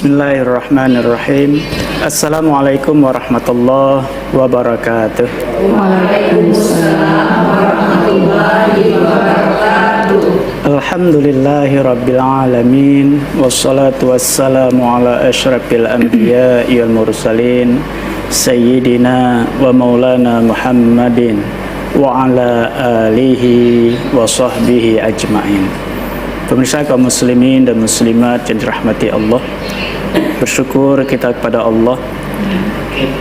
Bismillahirrahmanirrahim. Assalamualaikum warahmatullahi wabarakatuh. Waalaikumsalam warahmatullahi wabarakatuh. Alhamdulillahi rabbil alamin. Wassalatu wassalamu ala asyrafil anbiya'i wal mursalin Sayyidina wa maulana Muhammadin wa ala alihi wa sahbihi ajma'in. Pemirsa kaum muslimin dan muslimat yang dirahmati Allah, bersyukur kita kepada Allah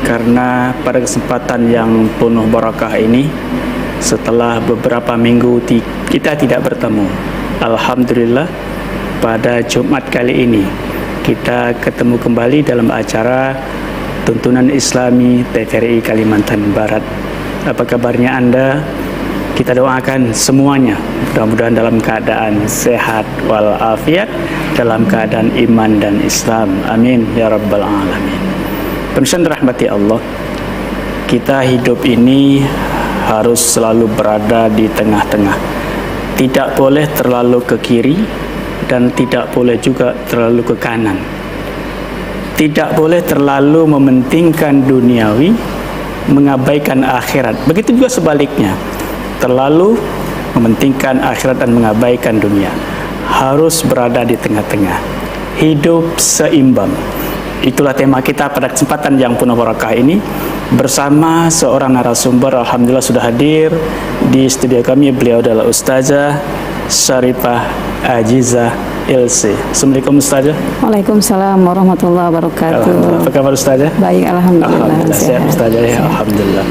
karena pada kesempatan yang penuh barakah ini, setelah beberapa minggu kita tidak bertemu, alhamdulillah pada Jumat kali ini kita ketemu kembali dalam acara Tuntunan Islami TVRI Kalimantan Barat. Apa kabarnya Anda? Kita doakan semuanya mudah-mudahan dalam keadaan sehat walafiat, dalam keadaan iman dan Islam. Amin ya rabbal alamin. Pemirsa dirahmati Allah, kita hidup ini harus selalu berada di tengah-tengah. Tidak boleh terlalu ke kiri dan tidak boleh juga terlalu ke kanan. Tidak boleh terlalu mementingkan duniawi, mengabaikan akhirat. Begitu juga sebaliknya. Terlalu mementingkan akhirat dan mengabaikan dunia. Harus berada di tengah-tengah. Hidup seimbang. Itulah tema kita pada kesempatan yang penuh barakah ini, bersama seorang narasumber. Alhamdulillah sudah hadir di studio kami. Beliau adalah Ustazah Syarifah Ajizah LC. Assalamualaikum Ustazah. Waalaikumsalam warahmatullahi wabarakatuh. Apa kabar Ustazah? Baik, alhamdulillah. Sehat Ustazah ya, alhamdulillah.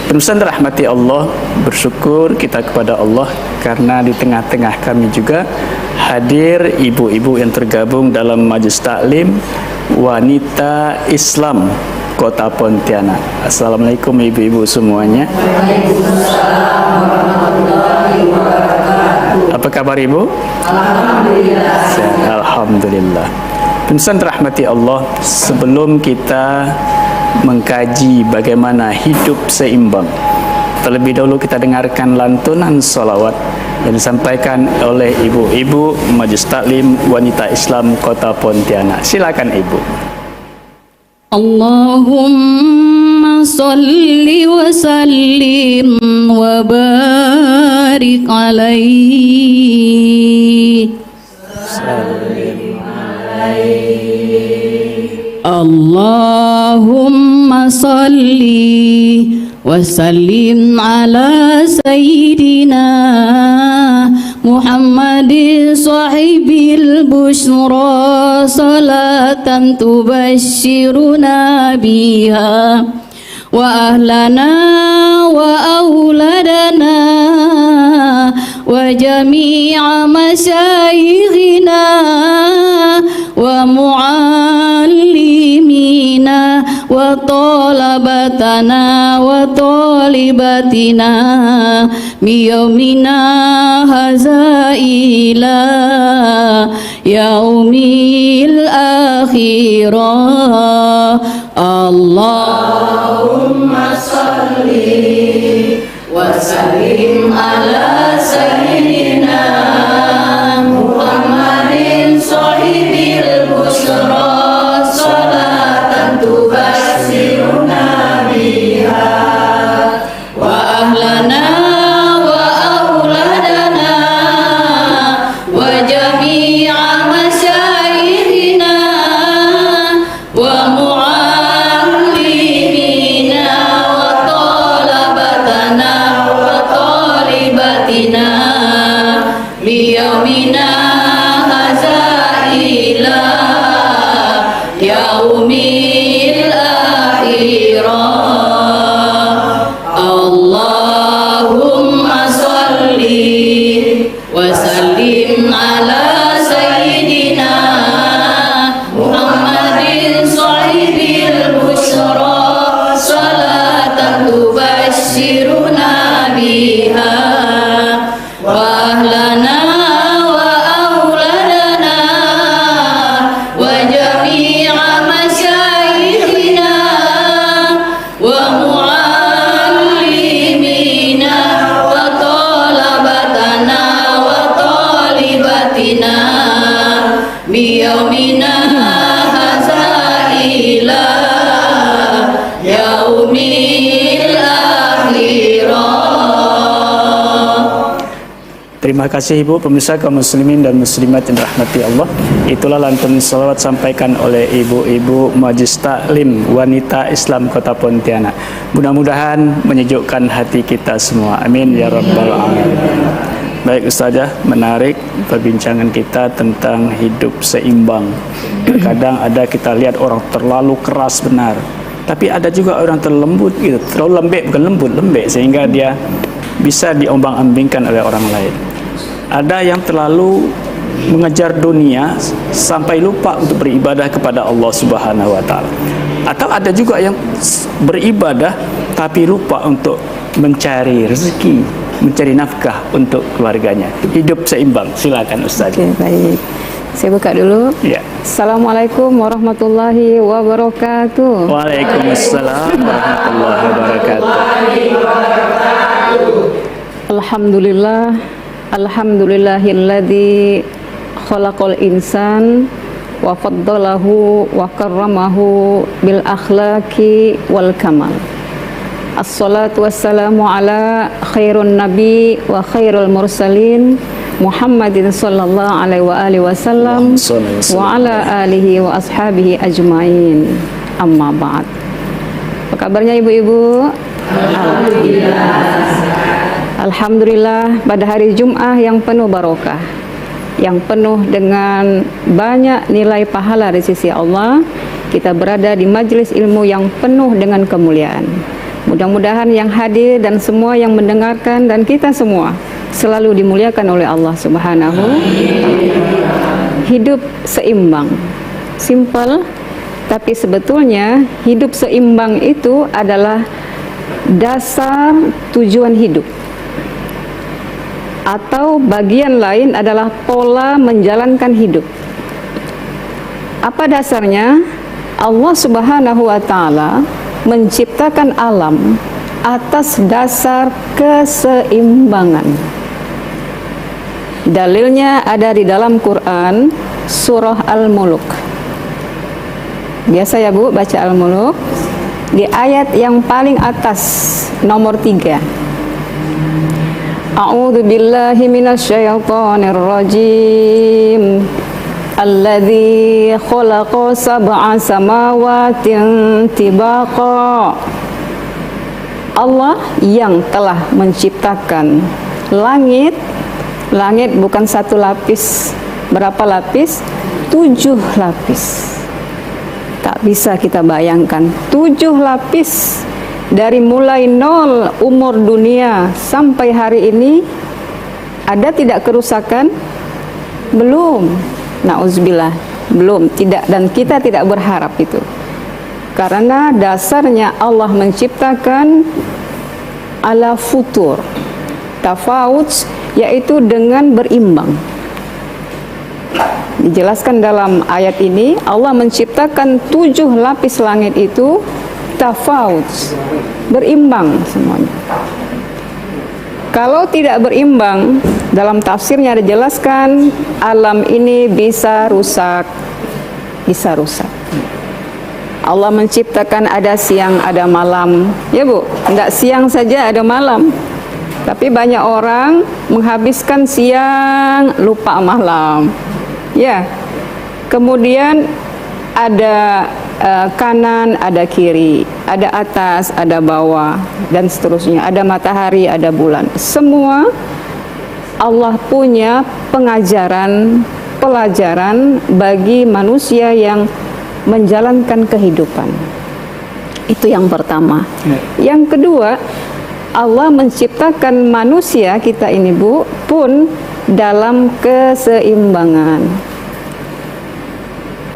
Pemirsa dirahmati Allah, bersyukur kita kepada Allah karena di tengah-tengah kami juga hadir ibu-ibu yang tergabung dalam Majelis Taklim Wanita Islam Kota Pontianak. Assalamualaikum ibu-ibu semuanya. Waalaikumsalam warahmatullahi wabarakatuh. Apa kabar ibu? Alhamdulillah. Sehat, alhamdulillah. Pemirsa dirahmati Allah, sebelum kita mengkaji bagaimana hidup seimbang, terlebih dahulu kita dengarkan lantunan salawat yang disampaikan oleh ibu-ibu Majelis Taklim Wanita Islam Kota Pontianak. Silakan ibu. Allahumma salli wa sallim wa barik alaihi. Allahumma salli wa sallim ala sayyidina Muhammadin sahibil bushra, salatan tubashiruna biha wa ahlana wa auladana wa jami'a masyayikhina wa muallimina wa talabatana wa talibatina biyaumina haza ila yaumil akhirah. Allahumma salli wa sallim ala sayyidina Muhammadin sahibil bushra, salatan tubashiruna biha wa ahlana wa auladana wa jami'a masyayikhina wa muallimina wa talabatana wa talibatina biyaumina haza ila yaumil akhirah. Allahumma salli wa sallim ala sayyidina Muhammadin sahibil bushra, salatan tubashiruna biha wa ahlana wa auladana wa jami'a masyayikhina Terima kasih Ibu, pemirsa kaum muslimin dan muslimat yang dirahmati Allah. Itulah lantunan salawat sampaikan oleh ibu-ibu Majelis Taklim Wanita Islam Kota Pontianak. Mudah-mudahan menyejukkan hati kita semua. Amin ya rabbal alamin. Baik Ustazah, menarik perbincangan kita tentang hidup seimbang. Kadang ada kita lihat orang terlalu keras benar, tapi ada juga orang terlalu lembut gitu, terlalu lembek, bukan lembut, lembek, sehingga dia bisa diombang-ambingkan oleh orang lain. Ada yang terlalu mengejar dunia sampai lupa untuk beribadah kepada Allah Subhanahu wa taala. Atau ada juga yang beribadah tapi lupa untuk mencari rezeki, mencari nafkah untuk keluarganya. Hidup seimbang. Silakan Ustaz. Oke, baik. Saya buka dulu. Ya. Assalamualaikum warahmatullahi wabarakatuh. Waalaikumsalam warahmatullahi wabarakatuh. Alhamdulillah, alhamdulillahilladzi khalaqal insan wa faddalahu wa karramahu bil akhlaqi wal kamal. Assalatu wassalamu ala khairun nabi wa khairul mursalin Muhammadin sallallahu alaihi wa alihi wasallam wa ala alihi wa ashabihi ajmain. Amma ba'd. Apa kabarnya ibu-ibu? Alhamdulillah, pada hari Jum'ah yang penuh barokah, yang penuh dengan banyak nilai pahala di sisi Allah, kita berada di majelis ilmu yang penuh dengan kemuliaan. Mudah-mudahan yang hadir dan semua yang mendengarkan dan kita semua selalu dimuliakan oleh Allah Subhanahu wa Ta'ala. Hidup seimbang, simple, tapi sebetulnya hidup seimbang itu adalah dasar tujuan hidup. Atau bagian lain adalah pola menjalankan hidup. Apa dasarnya? Allah Subhanahu wa Ta'ala menciptakan alam atas dasar keseimbangan. Dalilnya ada di dalam Quran, surah Al-Muluk. Biasa ya Bu baca Al-Muluk, di ayat yang paling atas, nomor 3. A'udzu billahi minasyaitonir rajim. Alladzi khalaqa sab'a samawatin tibaqa. Allah yang telah menciptakan langit. Langit bukan satu lapis. Berapa lapis? 7 lapis. Tak bisa kita bayangkan 7 lapis. Dari mulai nol umur dunia sampai hari ini, ada tidak kerusakan? Belum. Nauzubillah, belum, tidak, dan kita tidak berharap itu. Karena dasarnya Allah menciptakan ala futur, tafawut, yaitu dengan berimbang. Dijelaskan dalam ayat ini, Allah menciptakan 7 lapis langit itu tafawut, berimbang semuanya. Kalau tidak berimbang, dalam tafsirnya dijelaskan alam ini bisa rusak, bisa rusak. Allah menciptakan ada siang, ada malam, ya Bu, tidak siang saja, ada malam. Tapi banyak orang menghabiskan siang, lupa malam, ya. Kemudian ada kanan, ada kiri, ada atas, ada bawah, dan seterusnya. Ada matahari, ada bulan. Semua Allah punya pelajaran bagi manusia yang menjalankan kehidupan. Itu yang pertama. Yang kedua, Allah menciptakan manusia kita ini Bu pun dalam keseimbangan.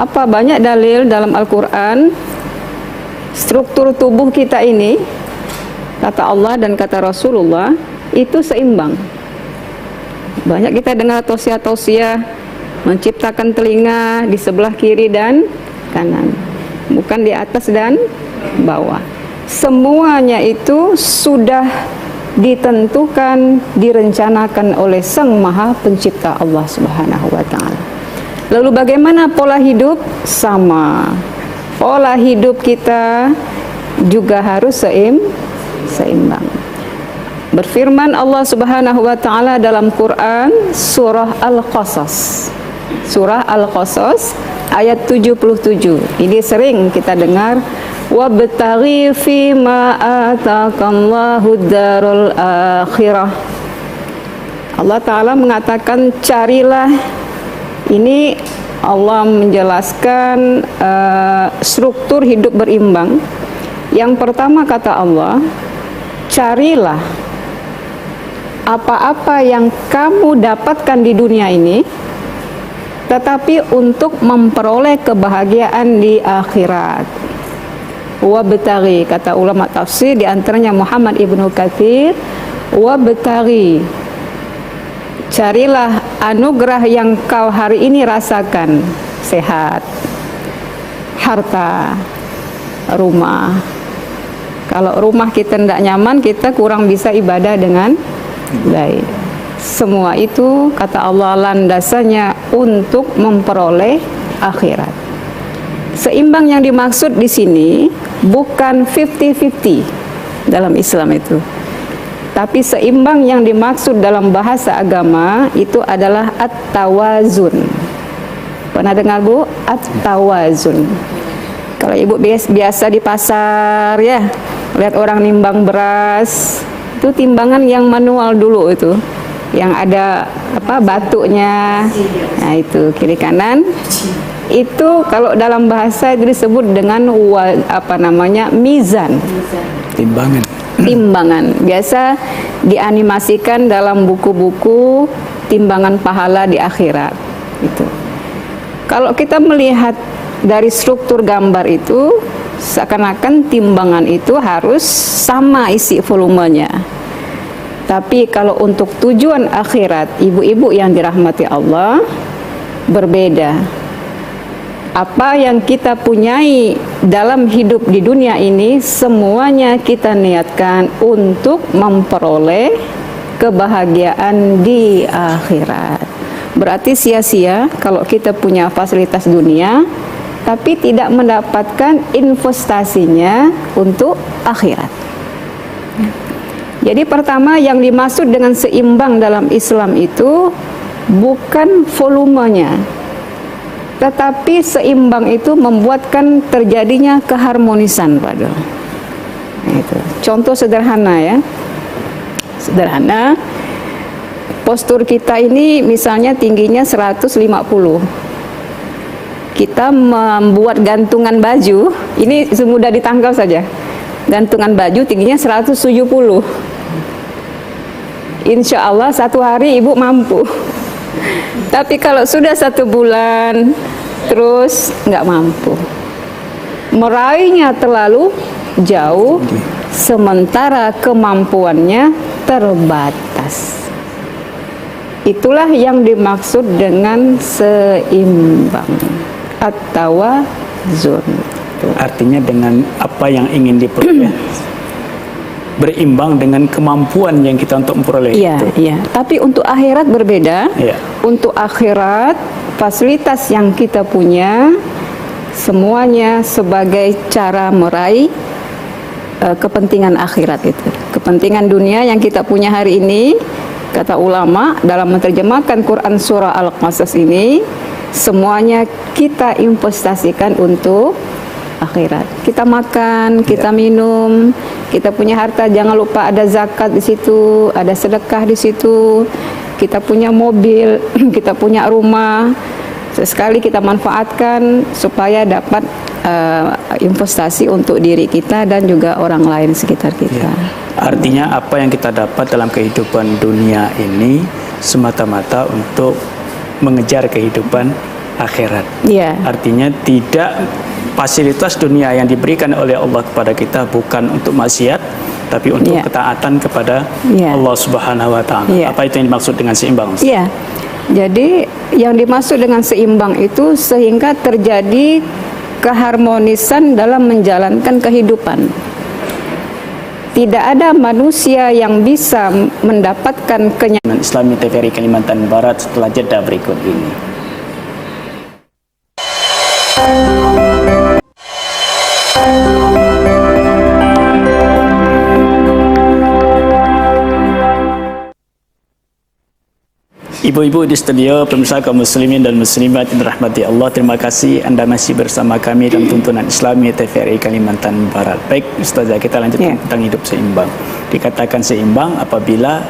Apa banyak dalil dalam Al-Quran, struktur tubuh kita ini, kata Allah dan kata Rasulullah, itu seimbang. Banyak kita dengar tausiah-tausiah menciptakan telinga di sebelah kiri dan kanan, bukan di atas dan bawah. Semuanya itu sudah ditentukan, direncanakan oleh Sang Maha Pencipta Allah Subhanahu wa Ta'ala. Lalu bagaimana pola hidup? Sama. Pola hidup kita juga harus seimbang. Berfirman Allah Subhanahu wa taala dalam Quran surah Al-Qasas. Surah Al-Qasas ayat 77. Ini sering kita dengar, wabtaghi fi ma ataqallahu darul akhirah. Allah taala mengatakan carilah. Ini Allah menjelaskan struktur hidup berimbang. Yang pertama kata Allah, carilah apa-apa yang kamu dapatkan di dunia ini, tetapi untuk memperoleh kebahagiaan di akhirat. Wabtaghi, kata ulama tafsir di antaranya Muhammad Ibnu Katsir, wabtaghi, carilah anugerah yang kau hari ini rasakan, sehat, harta, rumah. Kalau rumah kita tidak nyaman, kita kurang bisa ibadah dengan baik. Semua itu kata Allah landasannya untuk memperoleh akhirat. Seimbang yang dimaksud di sini bukan 50-50 dalam Islam itu. Tapi seimbang yang dimaksud dalam bahasa agama itu adalah at-tawazun. Pernah dengar Bu? At-tawazun. Kalau Ibu biasa di pasar ya, lihat orang nimbang beras, itu timbangan yang manual dulu itu, yang ada batunya. Nah itu kiri kanan. Itu kalau dalam bahasa itu disebut dengan mizan. Timbangan. Biasa dianimasikan dalam buku-buku timbangan pahala di akhirat. Itu. Kalau kita melihat dari struktur gambar itu, seakan-akan timbangan itu harus sama isi volumenya. Tapi kalau untuk tujuan akhirat, ibu-ibu yang dirahmati Allah, berbeda. Apa yang kita punyai dalam hidup di dunia ini, semuanya kita niatkan untuk memperoleh kebahagiaan di akhirat. Berarti sia-sia kalau kita punya fasilitas dunia tapi tidak mendapatkan investasinya untuk akhirat. Jadi pertama yang dimaksud dengan seimbang dalam Islam itu bukan volumenya, tetapi seimbang itu membuatkan terjadinya keharmonisan pada. Itu. Contoh sederhana ya. Sederhana. Postur kita ini misalnya tingginya 150. Kita membuat gantungan baju, ini semudah ditangkal saja. Gantungan baju tingginya 170. Insya Allah satu hari ibu mampu. Tapi kalau sudah 1 bulan terus nggak mampu, meraihnya terlalu jauh, sementara kemampuannya terbatas. Itulah yang dimaksud dengan seimbang, at-tawazun. Artinya dengan apa yang ingin diperoleh berimbang dengan kemampuan yang kita untuk memperoleh itu. Iya. Tapi untuk akhirat berbeda. Iya. Untuk akhirat, fasilitas yang kita punya semuanya sebagai cara meraih kepentingan akhirat itu. Kepentingan dunia yang kita punya hari ini, kata ulama dalam menerjemahkan Quran surah Al-Qasas ini, semuanya kita investasikan untuk akhirat. Kita makan, kita minum, kita punya harta, jangan lupa ada zakat di situ, ada sedekah di situ. Kita punya mobil, kita punya rumah, sesekali kita manfaatkan supaya dapat investasi untuk diri kita dan juga orang lain sekitar kita. Ya. Artinya apa yang kita dapat dalam kehidupan dunia ini semata-mata untuk mengejar kehidupan akhirat. Ya. Artinya tidak, fasilitas dunia yang diberikan oleh Allah kepada kita bukan untuk maksiat, tapi untuk ketaatan kepada Allah Subhanahu wa taala. Apa itu yang dimaksud dengan seimbang? Iya. Jadi yang dimaksud dengan seimbang itu sehingga terjadi keharmonisan dalam menjalankan kehidupan. Tidak ada manusia yang bisa mendapatkan kenyamanan. Islami TVRI Kalimantan Barat setelah jeda berikut ini. Ibu-ibu di studio, pemirsa kaum muslimin dan muslimat yang dirahmati Allah, terima kasih Anda masih bersama kami dalam tuntunan Islami TVRI Kalimantan Barat. Baik, Ustazah, kita lanjutkan tentang hidup seimbang. Dikatakan seimbang apabila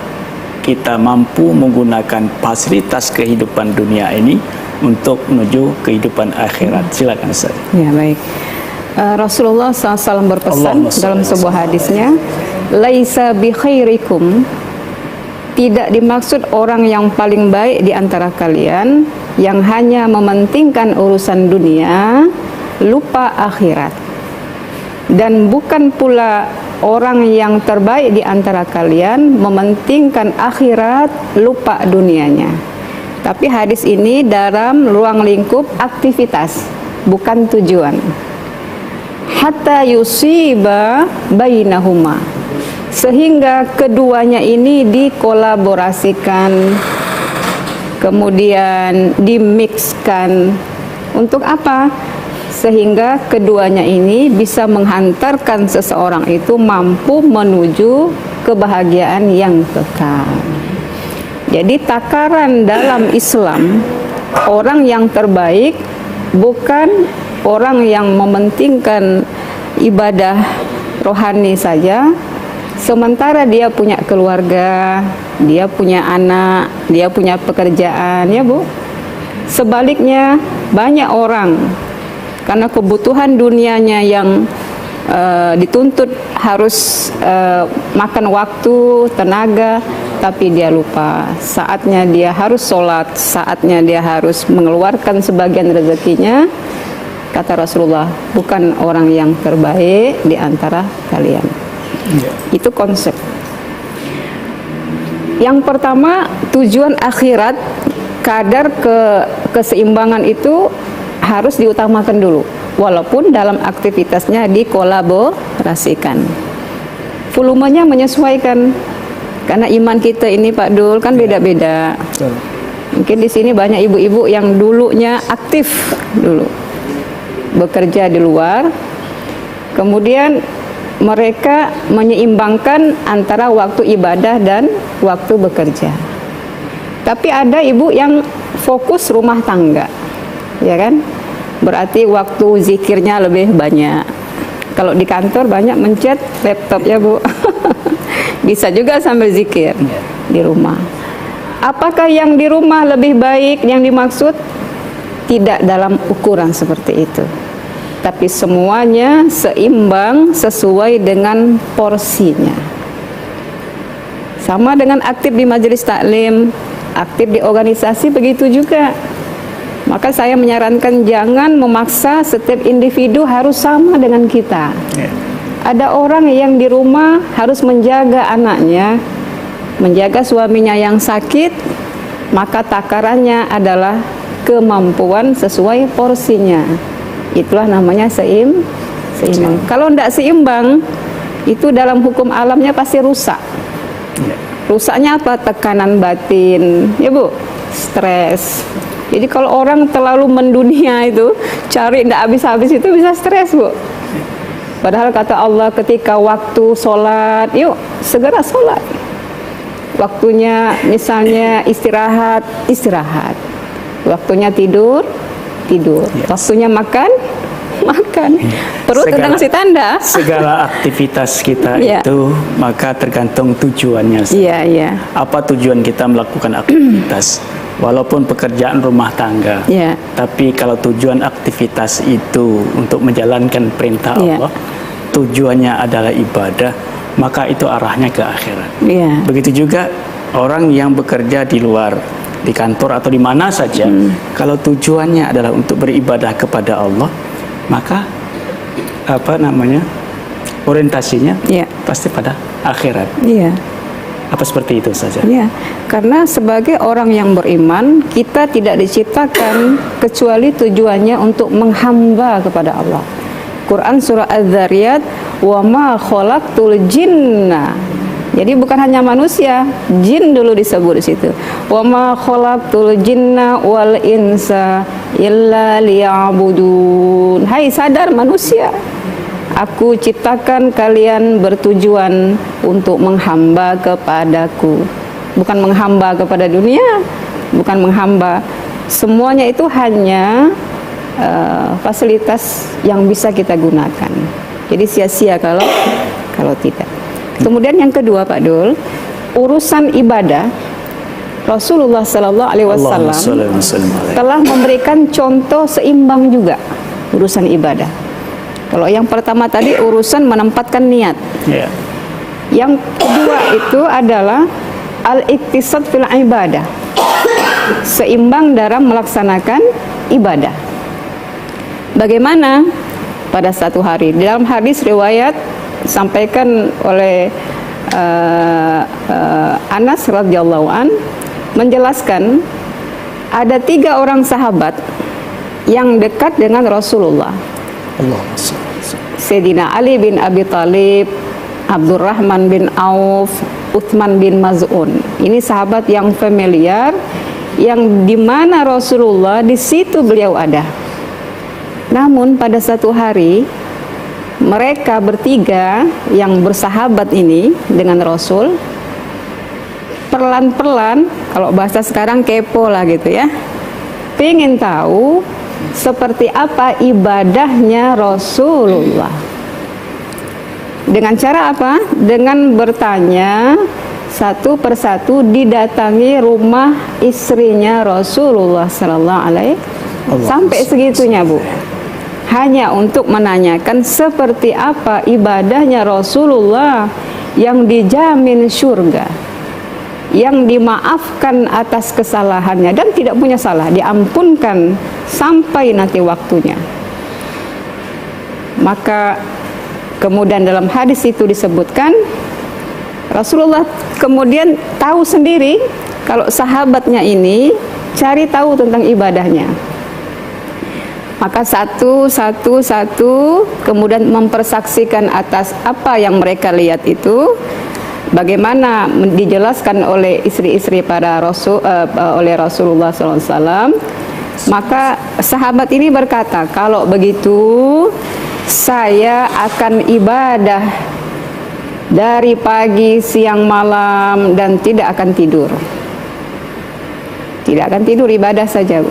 kita mampu menggunakan fasilitas kehidupan dunia ini untuk menuju kehidupan akhirat. Silakan Ustaz. Ya, baik. Rasulullah SAW berpesan dalam sebuah hadisnya, laisa bi khairikum, tidak dimaksud orang yang paling baik di antara kalian yang hanya mementingkan urusan dunia, lupa akhirat. Dan bukan pula orang yang terbaik di antara kalian mementingkan akhirat, lupa dunianya. Tapi hadis ini dalam ruang lingkup aktivitas, bukan tujuan. Hatta yusiba bainahuma, sehingga keduanya ini dikolaborasikan, kemudian dimixkan. Untuk apa? Sehingga keduanya ini bisa menghantarkan seseorang itu mampu menuju kebahagiaan yang kekal. Jadi takaran dalam Islam, orang yang terbaik bukan orang yang mementingkan ibadah rohani saja, sementara dia punya keluarga, dia punya anak, dia punya pekerjaan, ya Bu. Sebaliknya banyak orang karena kebutuhan dunianya yang dituntut harus makan waktu, tenaga, tapi dia lupa saatnya dia harus sholat, saatnya dia harus mengeluarkan sebagian rezekinya. Kata Rasulullah, bukan orang yang terbaik di antara kalian. Itu konsep. Yang pertama, tujuan akhirat, kadar keseimbangan itu harus diutamakan dulu, walaupun dalam aktivitasnya dikolaborasikan. Volumenya menyesuaikan, karena iman kita ini Pak Dul kan beda-beda. Mungkin di sini banyak ibu-ibu yang dulunya aktif dulu, bekerja di luar, kemudian mereka menyeimbangkan antara waktu ibadah dan waktu bekerja. Tapi ada ibu yang fokus rumah tangga, ya kan? Berarti waktu zikirnya lebih banyak. Kalau di kantor banyak mencet laptop ya Bu. Bisa juga sambil zikir di rumah. Apakah yang di rumah lebih baik yang dimaksud? Tidak dalam ukuran seperti itu, tapi semuanya seimbang sesuai dengan porsinya. Sama dengan aktif di majelis taklim, aktif di organisasi, begitu juga. Maka saya menyarankan jangan memaksa setiap individu harus sama dengan kita. Ada orang yang di rumah harus menjaga anaknya, menjaga suaminya yang sakit, maka takarannya adalah kemampuan sesuai porsinya. Itulah namanya seimbang. Kalau tidak seimbang, itu dalam hukum alamnya pasti rusak. Rusaknya apa? Tekanan batin, ya Bu, stres. Jadi kalau orang terlalu mendunia itu, cari tidak habis-habis, itu bisa stres Bu. Padahal kata Allah, ketika waktu sholat, yuk segera sholat. Waktunya misalnya istirahat, istirahat. Waktunya tidur, tidur. Waktunya makan, makan. Perut udah ngasih tanda. Segala aktivitas kita itu maka tergantung tujuannya. Iya. Apa tujuan kita melakukan aktivitas? Walaupun pekerjaan rumah tangga, tapi kalau tujuan aktivitas itu untuk menjalankan perintah Allah, tujuannya adalah ibadah, maka itu arahnya ke akhirat. Begitu juga orang yang bekerja di luar, di kantor atau di mana saja, kalau tujuannya adalah untuk beribadah kepada Allah, maka orientasinya pasti pada akhirat. Apa seperti itu saja? Ya, karena sebagai orang yang beriman, kita tidak diciptakan kecuali tujuannya untuk menghamba kepada Allah. Quran surah Az-Zariyat, wa ma khalaqtul jinna. Jadi bukan hanya manusia, jin dulu disebut di situ. Wa ma khalaqtul jinna wal insa illa liya'budun. Hai sadar manusia, aku ciptakan kalian bertujuan untuk menghamba kepadaku. Bukan menghamba kepada dunia, bukan menghamba. Semuanya itu hanya fasilitas yang bisa kita gunakan. Jadi sia-sia kalau tidak. Kemudian yang kedua Pak Dul, urusan ibadah, Rasulullah Sallallahu Alaihi Wasallam telah memberikan contoh seimbang juga urusan ibadah. Kalau yang pertama tadi urusan menempatkan niat. Yang kedua itu adalah al-iktisad fil ibadah, seimbang dalam melaksanakan ibadah. Bagaimana pada satu hari? Di dalam hadis riwayat sampaikan oleh Anas radhiyallahu an menjelaskan ada 3 orang sahabat yang dekat dengan Rasulullah. Sayyidina Ali bin Abi Thalib, Abdurrahman bin Auf, Uthman bin Maz'un. Ini sahabat yang familiar, yang dimana Rasulullah di situ beliau ada. Namun pada satu hari mereka bertiga yang bersahabat ini dengan Rasul perlahan-pelan, kalau bahasa sekarang kepo lah gitu ya, pengen tahu seperti apa ibadahnya Rasulullah. Dengan cara apa? Dengan bertanya satu persatu, didatangi rumah istrinya Rasulullah Sallallahu Alaihi Wasallam. Sampai segitunya Bu, hanya untuk menanyakan seperti apa ibadahnya Rasulullah yang dijamin surga, yang dimaafkan atas kesalahannya dan tidak punya salah, diampunkan sampai nanti waktunya. Maka kemudian dalam hadis itu disebutkan Rasulullah kemudian tahu sendiri kalau sahabatnya ini cari tahu tentang ibadahnya. Maka satu kemudian mempersaksikan atas apa yang mereka lihat itu, bagaimana dijelaskan oleh istri-istri para Rasul, oleh Rasulullah SAW. Maka sahabat ini berkata, kalau begitu saya akan ibadah dari pagi, siang, malam dan tidak akan tidur. Tidak akan tidur, ibadah saja.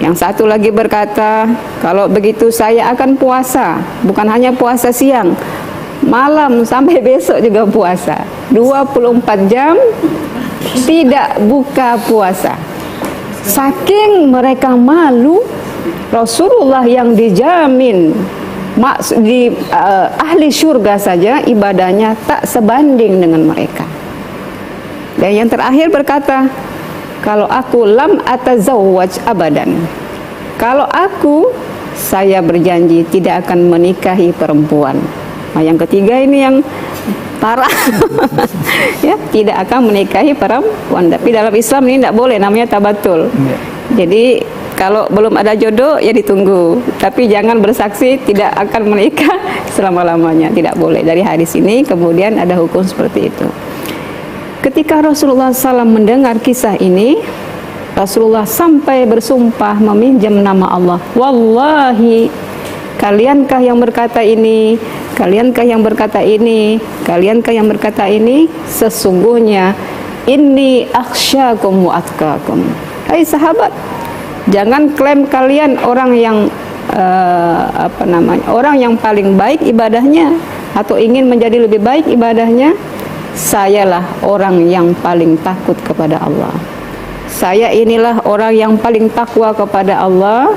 Yang satu lagi berkata, kalau begitu saya akan puasa, bukan hanya puasa siang, malam sampai besok juga puasa, 24 jam tidak buka puasa. Saking mereka malu, Rasulullah yang dijamin di ahli surga saja ibadahnya tak sebanding dengan mereka. Dan yang terakhir berkata, kalau aku lam atazawwaj abadan, kalau aku, saya berjanji tidak akan menikahi perempuan. Nah, yang ketiga ini yang parah. Ya, tidak akan menikahi perempuan. Tapi dalam Islam ini tidak boleh, namanya tabatul. Jadi kalau belum ada jodoh ya ditunggu, tapi jangan bersaksi tidak akan menikah selama-lamanya, tidak boleh. Dari hadis ini kemudian ada hukum seperti itu. Ketika Rasulullah SAW mendengar kisah ini, Rasulullah sampai bersumpah meminjam nama Allah. Wallahi, kaliankah yang berkata ini? Kaliankah yang berkata ini? Kaliankah yang berkata ini? Sesungguhnya inni akhsyakum wa atqakum. Hai sahabat, jangan klaim kalian orang yang orang yang paling baik ibadahnya atau ingin menjadi lebih baik ibadahnya. Sayalah orang yang paling takut kepada Allah. Saya inilah orang yang paling takwa kepada Allah.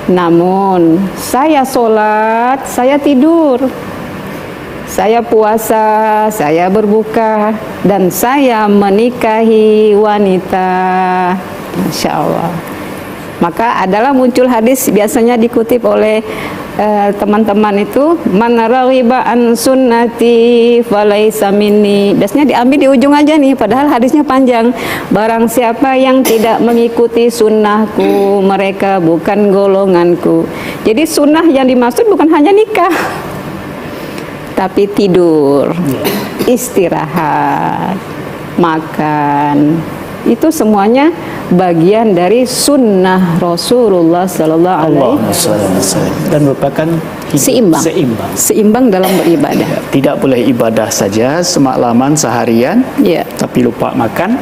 Namun saya sholat, saya tidur, saya puasa, saya berbuka, dan saya menikahi wanita. Masya Allah. Maka adalah muncul hadis biasanya dikutip oleh teman-teman itu, man raghiba an sunnati falaisa minni. Biasanya diambil di ujung aja nih, padahal hadisnya panjang. Barang siapa yang tidak mengikuti sunnahku, mereka bukan golonganku. Jadi sunnah yang dimaksud bukan hanya nikah, tapi tidur, istirahat, makan. Itu semuanya bagian dari sunnah Rasulullah Sallallahu Alaihi Wasallam dan merupakan seimbang dalam beribadah. Tidak boleh ibadah saja semalaman seharian, tapi lupa makan,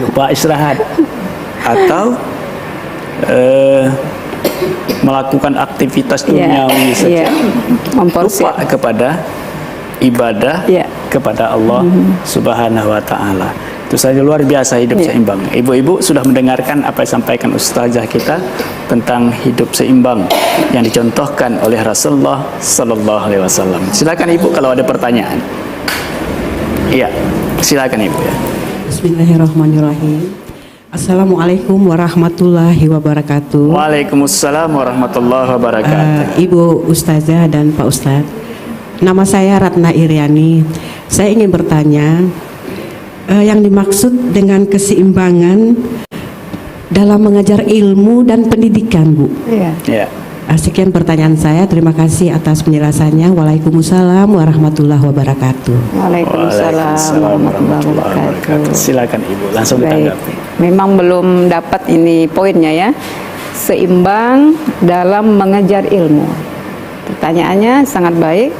lupa istirahat, atau melakukan aktivitas duniawi saja, lupa kepada ibadah kepada Allah Subhanahu wa Ta'ala. Itu saja luar biasa hidup seimbang. Ibu-ibu sudah mendengarkan apa yang disampaikan ustazah kita tentang hidup seimbang yang dicontohkan oleh Rasulullah Sallallahu Alaihi Wasallam. Silakan ibu kalau ada pertanyaan. Iya, silakan ibu ya. Bismillahirrahmanirrahim. Assalamualaikum warahmatullahi wabarakatuh. Waalaikumsalam warahmatullahi wabarakatuh. Ibu ustazah dan Pak Ustadz, nama saya Ratna Iriani. Saya ingin bertanya, yang dimaksud dengan keseimbangan dalam mengajar ilmu dan pendidikan, Bu. Iya. Sekian pertanyaan saya. Terima kasih atas penjelasannya. Waalaikumsalam warahmatullahi wabarakatuh. Waalaikumsalam warahmatullahi wabarakatuh. Silakan ibu langsung ditanggapi. Memang belum dapat ini poinnya ya. Seimbang dalam mengejar ilmu. Pertanyaannya sangat baik.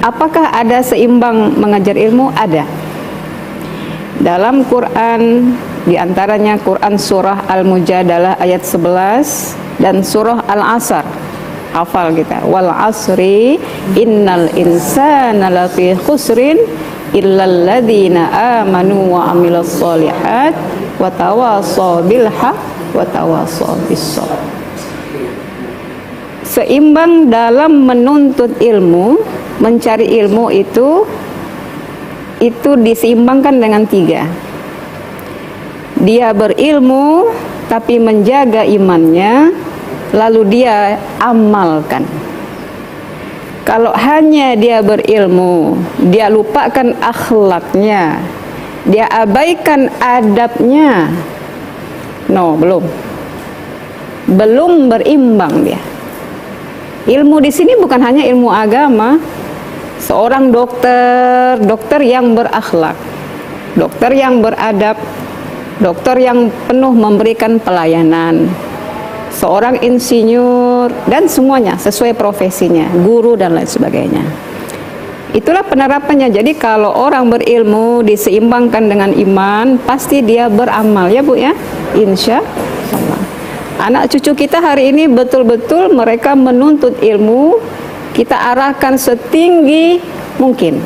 Apakah ada seimbang mengajar ilmu? Ada. Dalam Quran, diantaranya Quran surah Al-Mujadalah ayat 11 dan surah Al-Asr. Hafal kita. Wal asri innal insana lafi khusrin illal ladzina amanu wa amilus solihat wa tawassaw bil haq wa tawassaw bis sabr. Seimbang dalam menuntut ilmu, mencari ilmu itu diseimbangkan dengan 3. Dia berilmu tapi menjaga imannya, lalu dia amalkan. Kalau hanya dia berilmu, dia lupakan akhlaknya, dia abaikan adabnya, belum berimbang dia. Ilmu di sini bukan hanya ilmu agama. Seorang dokter yang berakhlak, dokter yang beradab, dokter yang penuh memberikan pelayanan, seorang insinyur, dan semuanya sesuai profesinya, guru dan lain sebagainya. Itulah penerapannya. Jadi kalau orang berilmu diseimbangkan dengan iman, pasti dia beramal ya Bu ya, insya Allah. Anak cucu kita hari ini betul-betul mereka menuntut ilmu, kita arahkan setinggi mungkin.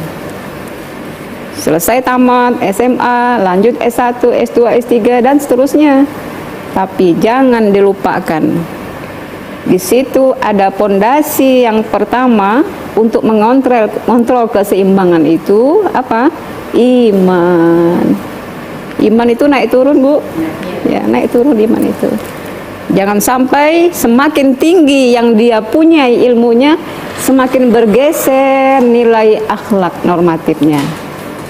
Selesai tamat SMA, lanjut S1, S2, S3 dan seterusnya. Tapi jangan dilupakan, di situ ada pondasi yang pertama untuk mengontrol keseimbangan itu apa? Iman. Iman itu naik turun Bu, ya naik turun iman itu. Jangan sampai semakin tinggi yang dia punya ilmunya, semakin bergeser nilai akhlak normatifnya.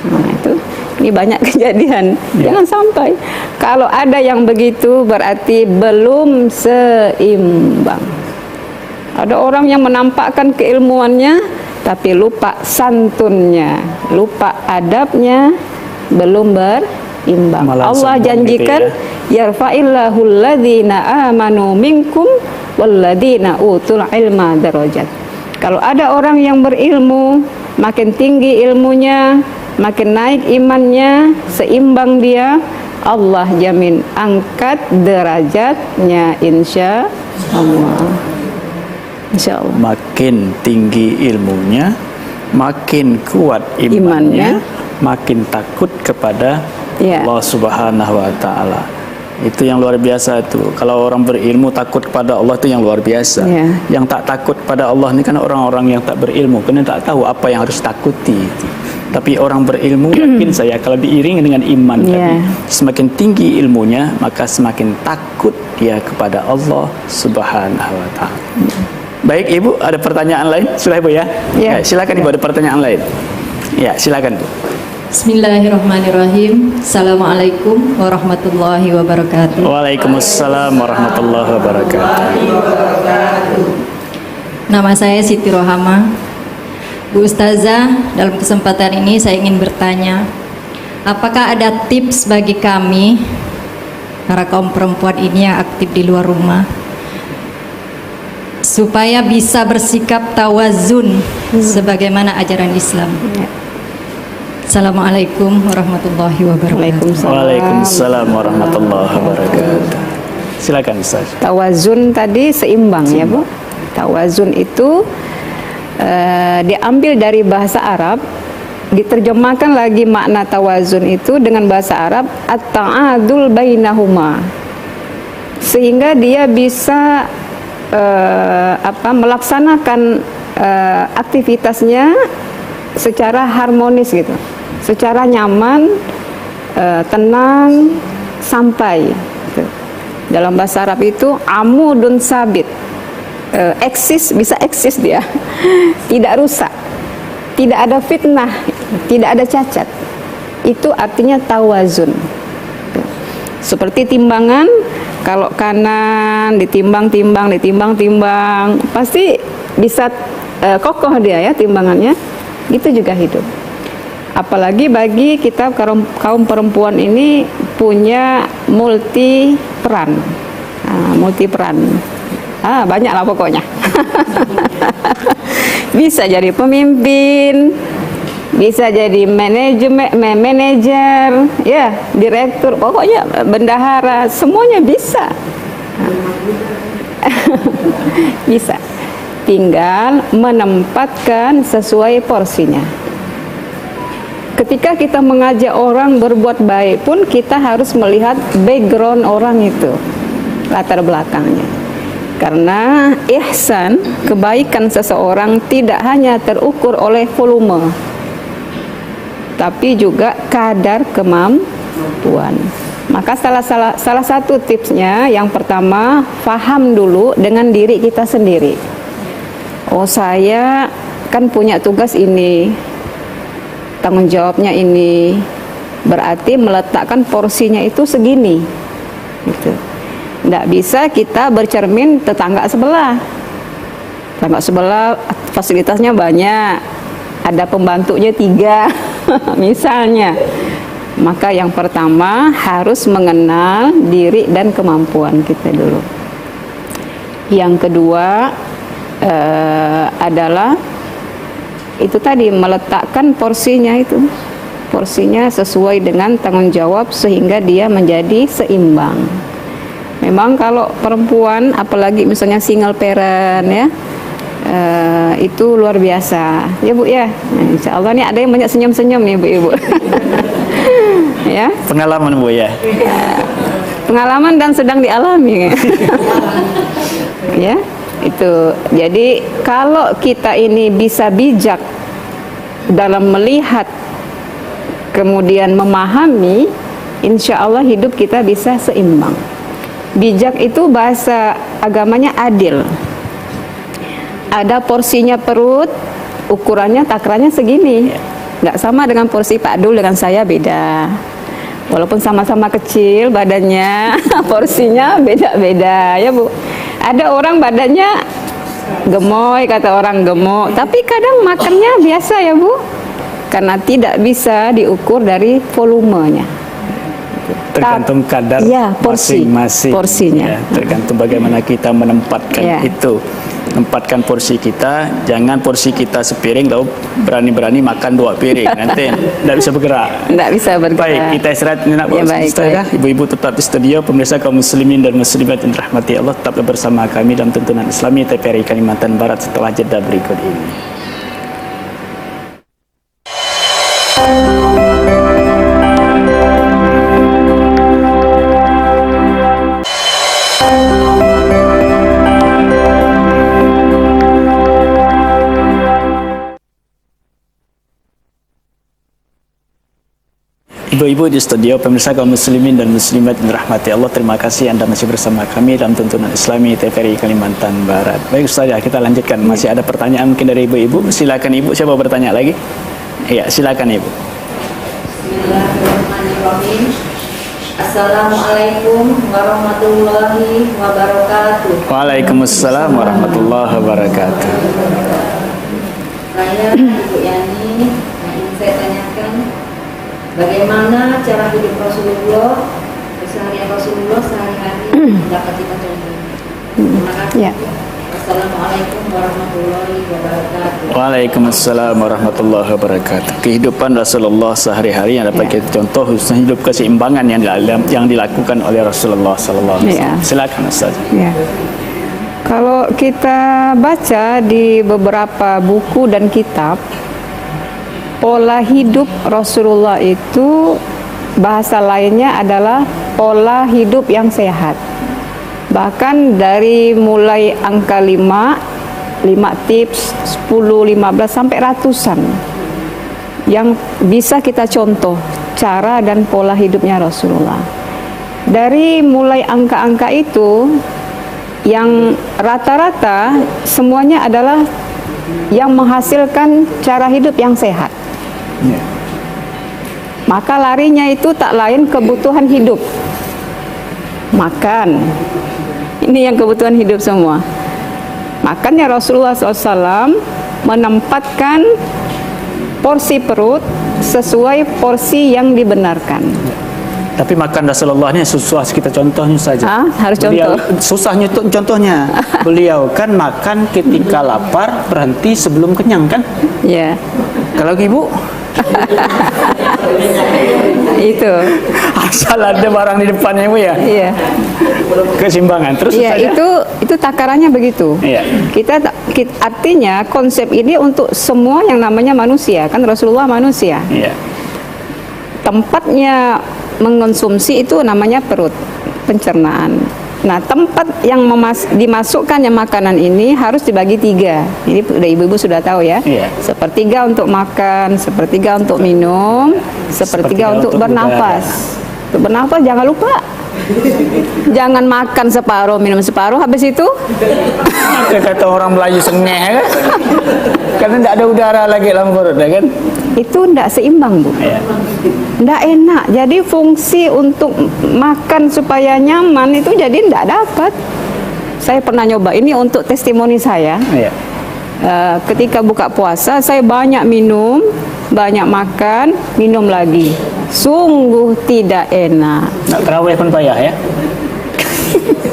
Nah itu, ini banyak kejadian. Jangan sampai. Kalau ada yang begitu berarti belum seimbang. Ada orang yang menampakkan keilmuannya tapi lupa santunnya, lupa adabnya, belum berimbang. Allah janjikan gitu ya? Yarfa'illahu alladhina amanu minkum walladhina utul ilma darajat. Kalau ada orang yang berilmu, makin tinggi ilmunya, makin naik imannya, seimbang dia, Allah jamin angkat derajatnya insya Allah. Insya Allah. Makin tinggi ilmunya, makin kuat imannya, makin takut kepada Allah Subhanahu wa Ta'ala. Itu yang luar biasa itu. Kalau orang berilmu takut kepada Allah itu yang luar biasa. Yang tak takut kepada Allah ini kan orang-orang yang tak berilmu, karena tak tahu apa yang harus takuti. Tapi orang berilmu yakin saya kalau diiringi dengan iman tadi, semakin tinggi ilmunya maka semakin takut dia kepada Allah Subhanahu wa Ta'ala. Baik Ibu, ada pertanyaan lain? Sudah Ibu ya? Silakan Ibu, ada pertanyaan lain. Ya, silakan Bu. Bismillahirrahmanirrahim. Assalamualaikum warahmatullahi wabarakatuh. Waalaikumsalam warahmatullahi wabarakatuh. Nama saya Siti Rohama. Bu Ustazah, dalam kesempatan ini saya ingin bertanya, apakah ada tips bagi kami para kaum perempuan ini yang aktif di luar rumah supaya bisa bersikap tawazun sebagaimana ajaran Islam? Assalamualaikum warahmatullahi wabarakatuh. Waalaikumsalam. Waalaikumsalam warahmatullahi wabarakatuh. Silakan Ustaz. Tawazun tadi seimbang ya Bu. Tawazun itu diambil dari bahasa Arab, diterjemahkan lagi makna tawazun itu dengan bahasa Arab at-ta'adul bainahuma, sehingga dia bisa melaksanakan aktivitasnya secara harmonis gitu, secara nyaman, tenang, sampai gitu. Dalam bahasa Arab itu amudun sabit, bisa eksis dia, tidak rusak, tidak ada fitnah, tidak ada cacat. Itu artinya tawazun. Seperti timbangan, kalau kanan ditimbang-timbang, pasti bisa kokoh dia ya timbangannya. Itu juga hidup. Apalagi bagi kita kaum perempuan ini punya multi peran, banyak lah pokoknya. Bisa jadi pemimpin, bisa jadi manajer, ya direktur, pokoknya bendahara, semuanya bisa. Bisa. Tinggal menempatkan sesuai porsinya. Ketika kita mengajak orang berbuat baik pun kita harus melihat background orang itu, latar belakangnya. Karena ihsan, kebaikan seseorang tidak hanya terukur oleh volume, tapi juga kadar kemampuan. Maka salah satu tipsnya yang pertama, faham dulu dengan diri kita sendiri. Oh, saya kan punya tugas ini, tanggung jawabnya ini, berarti meletakkan porsinya itu segini gitu. Nggak bisa kita bercermin tetangga sebelah fasilitasnya banyak, ada pembantunya 3 misalnya. Maka yang pertama harus mengenal diri dan kemampuan kita dulu. Yang kedua adalah itu tadi, meletakkan porsinya sesuai dengan tanggung jawab sehingga dia menjadi seimbang. Memang kalau perempuan, apalagi misalnya single parent ya, itu luar biasa ya Bu ya. Nah, insya Allah nih ada yang banyak senyum-senyum nih Bu-ibu. Ya, Pengalaman Bu ya. pengalaman dan sedang dialami. Ya, itu. Jadi kalau kita ini bisa bijak dalam melihat kemudian memahami, insya Allah hidup kita bisa seimbang. Bijak itu bahasa agamanya adil. Ada porsinya perut, ukurannya takarannya segini, nggak sama dengan porsi Pak Dul dengan saya, beda. Walaupun sama-sama kecil badannya, porsinya beda-beda ya Bu. Ada orang badannya gemoy, kata orang gemuk, tapi kadang makannya biasa ya Bu, karena tidak bisa diukur dari volumenya. Tergantung kadar ya, masing-masing. Porsinya. Ya, tergantung bagaimana kita menempatkan itu. Tempatkan porsi kita, jangan porsi kita sepiring lalu berani-berani makan 2 piring, nanti tidak bisa bergerak. Tidak bisa bergerak. Baik, kita istirahat nak Ya, baik. Ibu-ibu tetap di studio, pemirsa kaum muslimin dan muslimat yang dirahmati Allah, tetap bersama kami dalam tuntunan Islami TVRI Kalimantan Barat setelah jeda berikut ini. Ibu-ibu di studio, pemirsa kaum muslimin dan muslimat yang dirahmati Allah, terima kasih Anda masih bersama kami dalam tuntunan Islami TVRI Kalimantan Barat. Baik Ustaz, ya, kita lanjutkan. Masih ada pertanyaan mungkin dari ibu-ibu. Silakan Ibu, siapa bertanya lagi? Iya, silakan Ibu. Bismillahirrahmanirrahim. Assalamualaikum warahmatullahi wabarakatuh. Waalaikumsalam warahmatullahi wabarakatuh. Saya Ibu Yani, ingin saya tanyakan bagaimana cara hidup Rasulullah, keseharian Rasulullah sehari-hari dapat kita contoh. Terima kasih. Ya. Assalamualaikum warahmatullahi wabarakatuh. Waalaikumsalam warahmatullahi wabarakatuh. Kehidupan Rasulullah sehari-hari yang dapat kita contoh, khususnya hidup keseimbangan yang dilakukan oleh Rasulullah sallallahu alaihi wasallam. Silakan Ustaz. Ya. Kalau kita baca di beberapa buku dan kitab, pola hidup Rasulullah itu bahasa lainnya adalah pola hidup yang sehat. Bahkan dari mulai angka 5 tips, 10, 15 sampai ratusan yang bisa kita contoh cara dan pola hidupnya Rasulullah. Dari mulai angka-angka itu yang rata-rata semuanya adalah yang menghasilkan cara hidup yang sehat. Maka larinya itu tak lain kebutuhan hidup. Makan. Ini yang kebutuhan hidup semua. Makanya Rasulullah SAW menempatkan porsi perut sesuai porsi yang dibenarkan. Tapi makan Rasulullah ini susah kita contohnya saja. Harus Beliau, contoh. susahnya itu contohnya. Beliau kan makan ketika lapar, berhenti sebelum kenyang kan? Ya. Kalau ibu Itu. asal ada barang di depannya ibu ya. Iya. Keseimbangan terus Iya, saja. itu takarannya begitu. Iya. Artinya konsep ini untuk semua yang namanya manusia, kan Rasulullah manusia. Iya. Tempatnya mengonsumsi itu namanya perut, pencernaan. Nah, tempat yang dimasukkannya makanan ini harus dibagi 3. Ini udah ibu-ibu sudah tahu ya. Iya. Sepertiga untuk makan, sepertiga untuk minum, sepertiga untuk bernafas. Untuk bernafas jangan lupa. Jangan makan separuh, minum separuh, habis itu Kata orang Melayu sengeh kan? Karena tidak ada udara lagi dalam perut kan? itu tidak seimbang, Bu. Iya. Tidak enak. Jadi fungsi untuk makan supaya nyaman itu jadi tidak dapat. Saya pernah nyoba ini untuk testimoni saya. Iya. Ketika buka puasa saya banyak minum, banyak makan, minum lagi. Sungguh tidak enak. Nak terawih pun payah ya.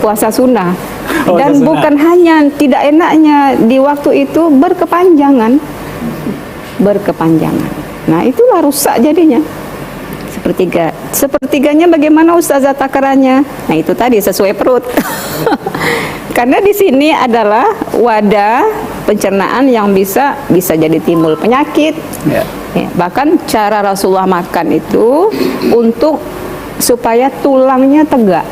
Puasa sunnah. Oh, Dan puasa sunnah. bukan hanya tidak enaknya di waktu itu berkepanjangan. Nah, itulah rusak jadinya. Sepertiganya bagaimana Ustazah takarannya? Nah, itu tadi sesuai perut. Karena di sini adalah wadah pencernaan yang bisa jadi timbul penyakit. Ya. Ya, bahkan cara Rasulullah makan itu untuk supaya tulangnya tegak,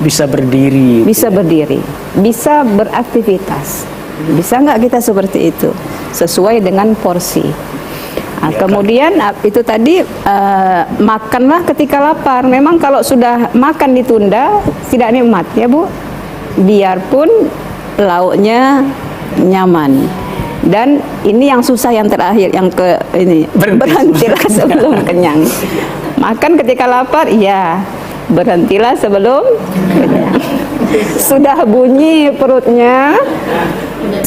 Bisa berdiri. bisa berdiri, bisa beraktivitas. Bisa nggak kita seperti itu? Sesuai dengan porsi. Nah, kemudian itu tadi makanlah ketika lapar. Memang kalau sudah makan ditunda tidak nikmat ya Bu. Biarpun lauknya nyaman. Dan ini yang susah yang terakhir, yang berhentilah sebelum kenyang. Makan ketika lapar, iya. Berhentilah sebelum kenyang. Sudah bunyi perutnya,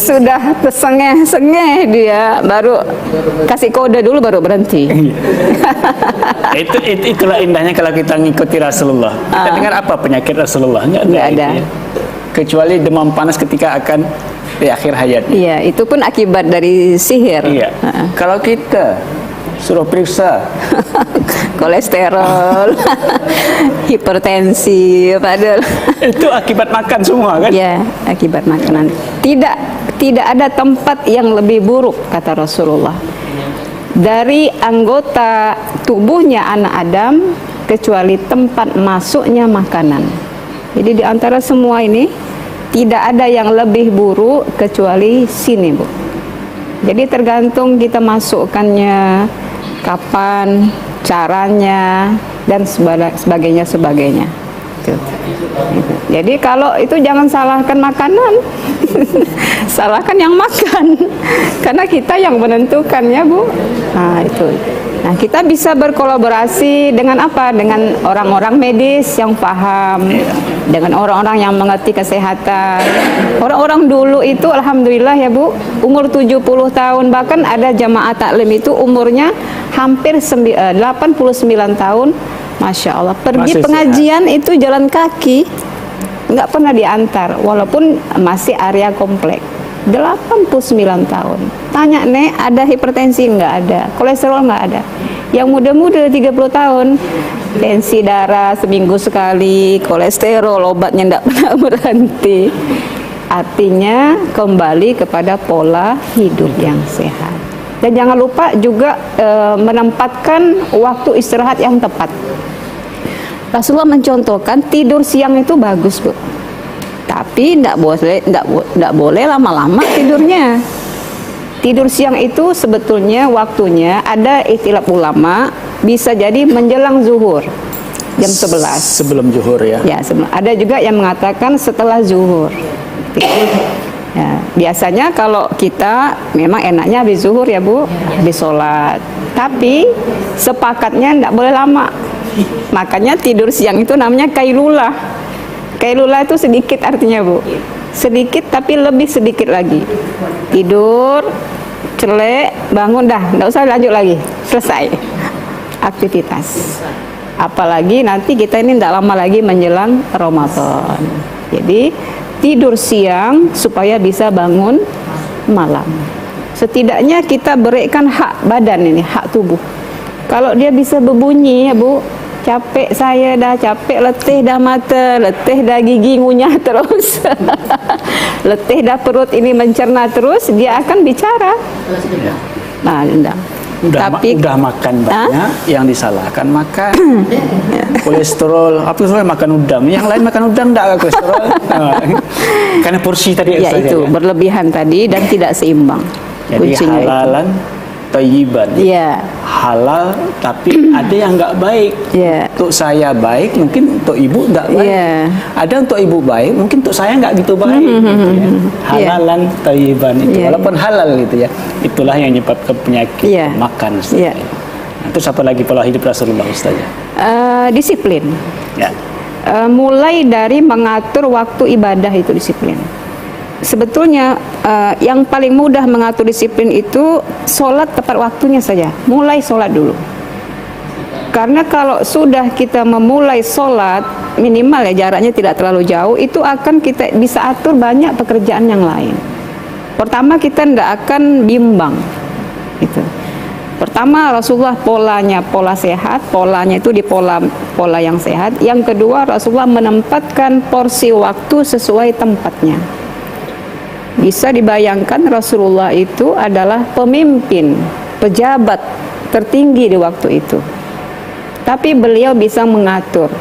sudah tersengeh-sengeh dia, baru kasih kode dulu baru berhenti. Itulah indahnya kalau kita ngikuti Rasulullah. Kita dengar apa penyakit Rasulullah? Nggak ada. Ya. Kecuali demam panas ketika akan di akhir hayatnya. Iya, itu pun akibat dari sihir. Iya. Kalau kita suruh periksa kolesterol, hipertensi, padahal itu akibat makan semua kan? ya akibat makanan. Tidak ada tempat yang lebih buruk kata Rasulullah dari anggota tubuhnya anak Adam kecuali tempat masuknya makanan. Jadi di antara semua ini tidak ada yang lebih buruk kecuali sini, Bu. Jadi tergantung kita masukkannya kapan, caranya, dan sebagainya. Gitu. Jadi kalau itu jangan salahkan makanan, salahkan yang makan, karena kita yang menentukan ya Bu. Nah itu. Nah kita bisa berkolaborasi dengan apa? Dengan orang-orang medis yang paham, dengan orang-orang yang mengerti kesehatan. Orang-orang dulu itu alhamdulillah ya Bu, umur 70 tahun, bahkan ada jamaah taklim itu umurnya hampir 89 tahun. Masya Allah, pergi Masih pengajian sehat. Itu jalan kaki, nggak pernah diantar, walaupun masih area komplek. 89 tahun. Tanya, Nek, ada hipertensi? Nggak ada. Kolesterol nggak ada. Yang muda-muda 30 tahun, tensi darah seminggu sekali, kolesterol, obatnya nggak pernah berhenti. Artinya kembali kepada pola hidup yang sehat. Dan jangan lupa juga menempatkan waktu istirahat yang tepat. Rasulullah mencontohkan tidur siang itu bagus, Bu. Tapi tidak boleh lama-lama tidurnya. Tidur siang itu sebetulnya waktunya ada ikhtilaf ulama, bisa jadi menjelang zuhur jam 11. Sebelum zuhur ya. Ya, ada juga yang mengatakan setelah zuhur. Ya, biasanya kalau kita memang enaknya habis zuhur ya, Bu, habis sholat. Tapi sepakatnya tidak boleh lama. Makanya tidur siang itu namanya kailulah. Kailulah itu sedikit artinya, Bu. Sedikit tapi lebih sedikit lagi. Tidur, celek, bangun dah, enggak usah lanjut lagi. Selesai aktivitas. Apalagi nanti kita ini tidak lama lagi menjelang Ramadan. Jadi tidur siang supaya bisa bangun malam. Setidaknya kita berikan hak badan ini, hak tubuh. Kalau dia bisa berbunyi ya, Bu, capek saya dah, capek, letih dah mata, letih dah gigi ngunyah terus, letih dah perut ini mencerna terus, dia akan bicara. Nah, udah makan banyak, yang disalahkan makan kolesterol, apa soalnya makan udang, yang lain makan udang enggak kolesterol. Karena porsi tadi ya itu kan? Berlebihan tadi dan tidak seimbang. Jadi kuncinya halalan thayyiban. Ya. Halal tapi ada yang nggak baik. Ya. Untuk saya baik, mungkin untuk ibu nggak baik. Ya. Ada untuk ibu baik, mungkin untuk saya nggak gitu baik. Gitu ya. Halalan thayyiban itu, walaupun halal gitu ya. Itulah yang menyebabkan penyakit makan. Ya. Nah, terus apa lagi pola hidup Rasulullah Ustaz? Disiplin. Ya. Mulai dari mengatur waktu ibadah itu disiplin. Sebetulnya yang paling mudah mengatur disiplin itu sholat tepat waktunya saja. Mulai sholat dulu. Karena kalau sudah kita memulai sholat, minimal ya jaraknya tidak terlalu jauh, itu akan kita bisa atur banyak pekerjaan yang lain. Pertama, kita tidak akan bimbang. Gitu. Pertama, Rasulullah pola sehat, polanya itu di pola yang sehat. Yang kedua, Rasulullah menempatkan porsi waktu sesuai tempatnya. Bisa dibayangkan Rasulullah itu adalah pemimpin, pejabat tertinggi di waktu itu. Tapi beliau bisa mengatur,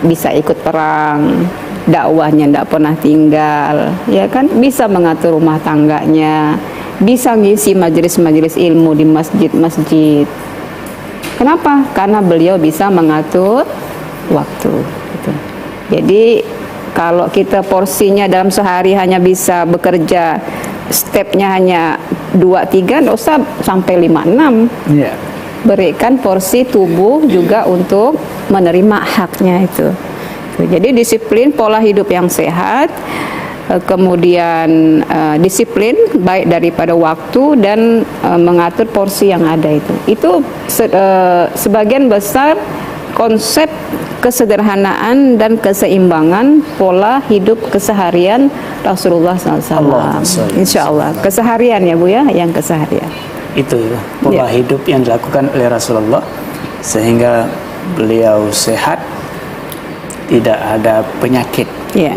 bisa ikut perang, dakwahnya tidak pernah tinggal, ya kan? Bisa mengatur rumah tangganya, bisa ngisi majelis-majelis ilmu di masjid-masjid. Kenapa? Karena beliau bisa mengatur waktu. Gitu. Jadi kalau kita porsinya dalam sehari hanya bisa bekerja, stepnya hanya 2-3, nggak usah sampai 5-6. Yeah. Berikan porsi tubuh juga untuk menerima haknya itu. Jadi disiplin pola hidup yang sehat, kemudian disiplin baik daripada waktu dan mengatur porsi yang ada itu. Itu sebagian besar konsep kesederhanaan dan keseimbangan pola hidup keseharian Rasulullah SAW. Insya Allah keseharian ya, Bu ya, yang keseharian. Itu pola hidup yang dilakukan oleh Rasulullah sehingga beliau sehat, tidak ada penyakit. Ya.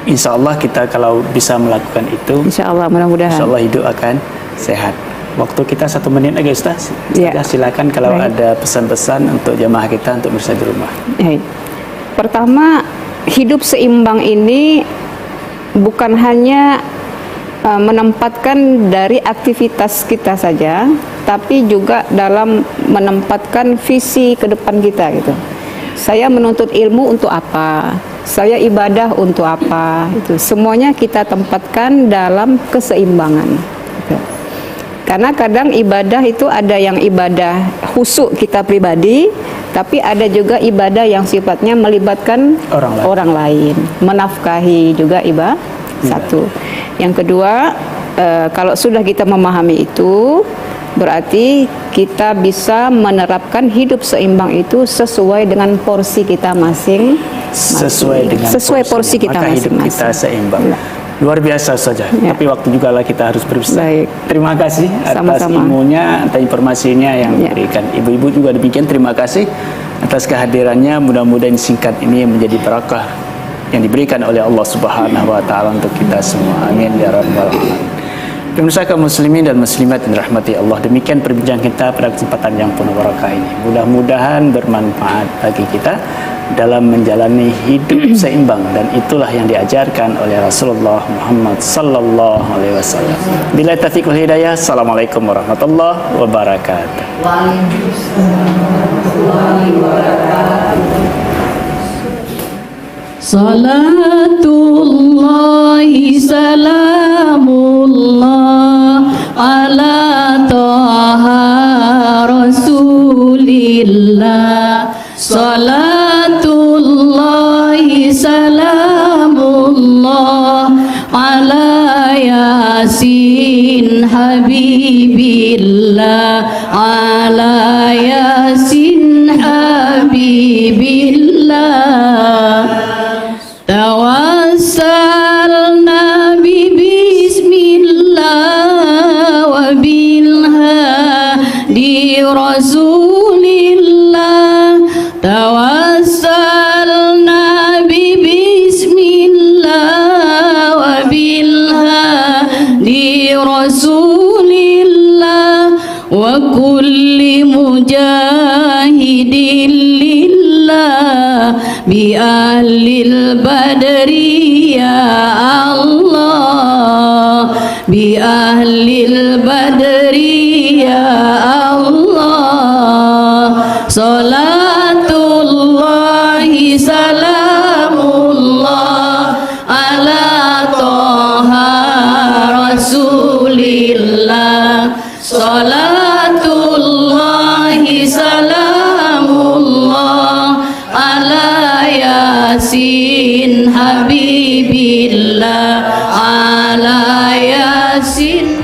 Insya Allah kita kalau bisa melakukan itu, Insya Allah mudah-mudahan, Insya Allah hidup akan sehat. Waktu kita 1 menit lagi Ustaz. Silakan kalau ada pesan-pesan untuk jamaah kita untuk bersama di rumah. Pertama, hidup seimbang ini bukan hanya menempatkan dari aktivitas kita saja, tapi juga dalam menempatkan visi ke depan kita gitu. Saya menuntut ilmu untuk apa? Saya ibadah untuk apa? Itu semuanya kita tempatkan dalam keseimbangan. Gitu. Karena kadang ibadah itu ada yang ibadah khusyuk kita pribadi, tapi ada juga ibadah yang sifatnya melibatkan orang lain. Menafkahi juga ibadah. Satu. Yang kedua, kalau sudah kita memahami itu, berarti kita bisa menerapkan hidup seimbang itu sesuai dengan porsi kita masing-masing. Sesuai dengan porsi kita masing-masing. Kita seimbang. Luar biasa saja. Ya. Tapi waktu juga lah kita harus berpisah. Baik. Terima kasih atas Sama-sama. ilmunya, atas informasinya yang Ya. diberikan. Ibu-ibu juga demikian, terima kasih atas kehadirannya. Mudah-mudahan singkat ini menjadi barakah yang diberikan oleh Allah Subhanahu wa taala untuk kita semua. Amin ya rabbal alamin. Pemirsa kaum muslimin dan muslimat yang dirahmati Allah, demikian perbincangan kita pada kesempatan yang penuh barakah ini. Mudah-mudahan bermanfaat bagi kita dalam menjalani hidup seimbang, dan itulah yang diajarkan oleh Rasulullah Muhammad sallallahu alaihi wasallam. Bila taufiq wal hidayah. Assalamualaikum warahmatullahi wabarakatuh. Salatullahi salamullah ala taha rasulillah. Salatullahi salamullah ala yasin habibillah, ala yasin habibillah. Tawassalna bismillah wa bilhadi rasulillah. Tawassalna bismillah wa bilhadi rasulillah wa kulli mujahidin lillah bi ahlil badri ya Allah, bi ahlil badri ya Allah. Salatullahi salamullah ala taha rasulillah. Salatullahi salamullah ala yasin habibillah, ala yasin